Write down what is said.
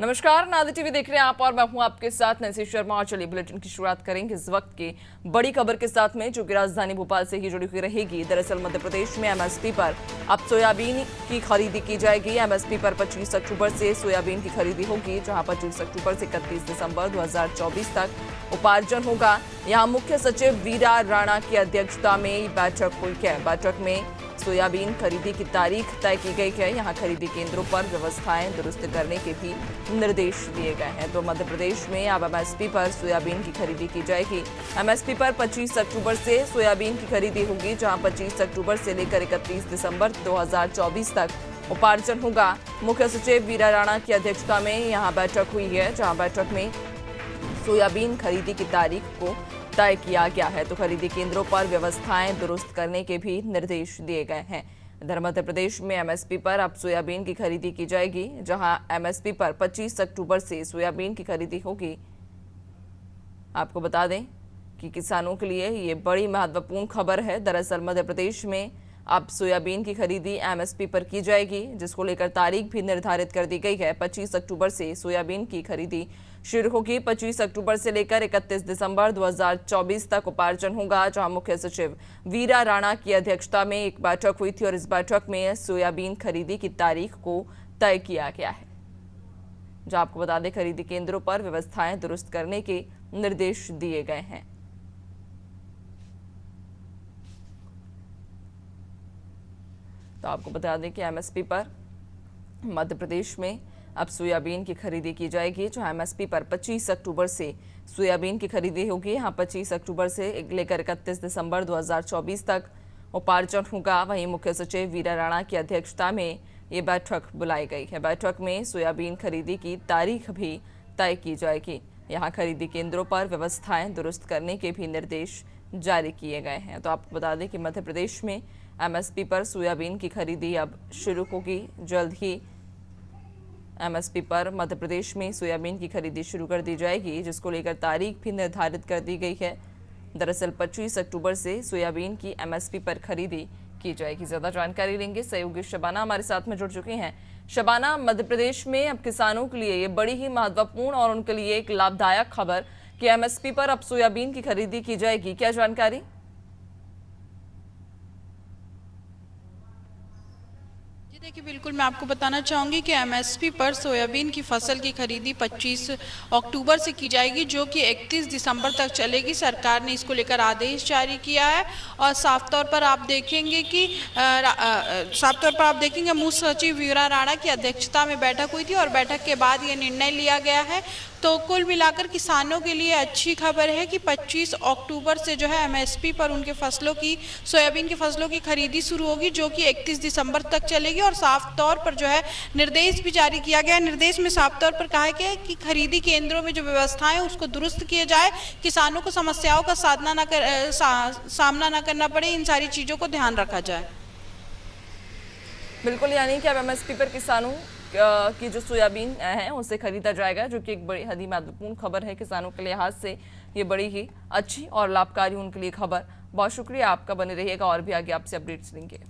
नमस्कार, नादिर टीवी देख रहे हैं आप और मैं हूं आपके साथ नैन्सी शर्मा। और चलिए बुलेटिन की शुरुआत करेंगे इस वक्त की बड़ी खबर के साथ में, जो कि राजधानी भोपाल से ही जुड़ी हुई रहेगी। दरअसल मध्य प्रदेश में एमएसपी पर अब सोयाबीन की खरीदी की जाएगी। एमएसपी पर 25 अक्टूबर से सोयाबीन की खरीदी होगी, जहां 25 अक्टूबर से 31 दिसंबर 2024 तक उपार्जन होगा। यहाँ मुख्य सचिव वीरा राणा की अध्यक्षता में बैठक हुई है। बैठक में सोयाबीन खरीदी की तारीख तय की गई है। यहाँ खरीदी केंद्रों पर व्यवस्थाएं दुरुस्त करने के भी निर्देश दिए गए हैं। तो मध्य प्रदेश में अब एमएसपी पर सोयाबीन की खरीदी की जाएगी। एमएसपी पर 25 अक्टूबर से सोयाबीन की खरीदी होगी, जहां 25 अक्टूबर से लेकर 31 दिसंबर 2024 तक उपार्जन होगा। मुख्य सचिव वीरा राणा की अध्यक्षता में यहाँ बैठक हुई है, जहाँ बैठक में सोयाबीन खरीदी की तारीख को तय किया गया है। तो खरीदी केंद्रों पर व्यवस्थाएं दुरुस्त करने के भी निर्देश दिए गए हैं। इधर मध्य प्रदेश में एमएसपी पर अब सोयाबीन की खरीदी की जाएगी, जहां एमएसपी पर 25 अक्टूबर से सोयाबीन की खरीदी होगी। आपको बता दें कि किसानों के लिए ये बड़ी महत्वपूर्ण खबर है। दरअसल मध्य प्रदेश में अब सोयाबीन की खरीदी एमएसपी पर की जाएगी, जिसको लेकर तारीख भी निर्धारित कर दी गई है। 25 अक्टूबर से सोयाबीन की खरीदी शुरू होगी। 25 अक्टूबर से लेकर 31 दिसंबर 2024 तक उपार्जन होगा, जहां मुख्य सचिव वीरा राणा की अध्यक्षता में एक बैठक हुई थी और इस बैठक में सोयाबीन खरीदी की तारीख को तय किया गया है। जहां आपको बता दें, खरीदी केंद्रों पर व्यवस्थाएं दुरुस्त करने के निर्देश दिए गए हैं। तो आपको बता दें कि एमएसपी पर मध्य प्रदेश में अब सोयाबीन की खरीदी की जाएगी, जो एमएसपी पर 25 अक्टूबर से सोयाबीन की खरीदी होगी। यहाँ 25 अक्टूबर से लेकर 31 दिसंबर 2024 तक उपार्जन होगा। वहीं मुख्य सचिव वीरा राणा की अध्यक्षता में ये बैठक बुलाई गई है। बैठक में सोयाबीन खरीदी की तारीख भी तय की जाएगी। यहाँ खरीदी केंद्रों पर व्यवस्थाएं दुरुस्त करने के भी निर्देश जारी किए गए हैं। तो आपको बता दें कि मध्य प्रदेश में एमएसपी पर सोयाबीन की खरीदी अब शुरू होगी। जल्द ही एमएसपी पर मध्य प्रदेश में सोयाबीन की खरीदी शुरू कर दी जाएगी, जिसको लेकर तारीख भी निर्धारित कर दी गई है। दरअसल 25 अक्टूबर से सोयाबीन की एमएसपी पर खरीदी की जाएगी। ज्यादा जानकारी लेंगे, सहयोगी शबाना हमारे साथ में जुड़ चुकी हैं। शबाना, मध्य प्रदेश में अब किसानों के लिए ये बड़ी ही महत्वपूर्ण और उनके लिए एक लाभदायक खबर कि एमएसपी पर अब सोयाबीन की खरीदी की जाएगी, क्या जानकारी? देखिए, बिल्कुल मैं आपको बताना चाहूँगी कि एमएसपी पर सोयाबीन की फसल की खरीदी 25 अक्टूबर से की जाएगी, जो कि 31 दिसंबर तक चलेगी। सरकार ने इसको लेकर आदेश जारी किया है और साफ तौर पर आप देखेंगे कि मुख्य सचिव वीरा राणा की अध्यक्षता में बैठक हुई थी और बैठक के बाद ये निर्णय लिया गया है। तो कुल मिलाकर किसानों के लिए अच्छी खबर है कि 25 अक्टूबर से जो है एमएसपी पर उनके फसलों की सोयाबीन की फसलों की खरीदी शुरू होगी, जो कि 31 दिसंबर तक चलेगी। और साफ तौर पर जो है निर्देश भी जारी किया गया है। निर्देश में साफ तौर पर कहा गया है कि खरीदी केंद्रों में जो व्यवस्थाएं हैं उसको दुरुस्त किया जाए, किसानों को समस्याओं का सामना न करना पड़े, इन सारी चीज़ों को ध्यान रखा जाए। बिल्कुल, यानी कि अब एमएसपी पर किसानों की जो सोयाबीन है उसे खरीदा जाएगा, जो कि एक बड़ी हद महत्वपूर्ण खबर है किसानों के लिहाज से। ये बड़ी ही अच्छी और लाभकारी उनके लिए खबर। बहुत शुक्रिया आपका, बने रहिएगा और भी आगे आपसे अपडेट्स लेंगे।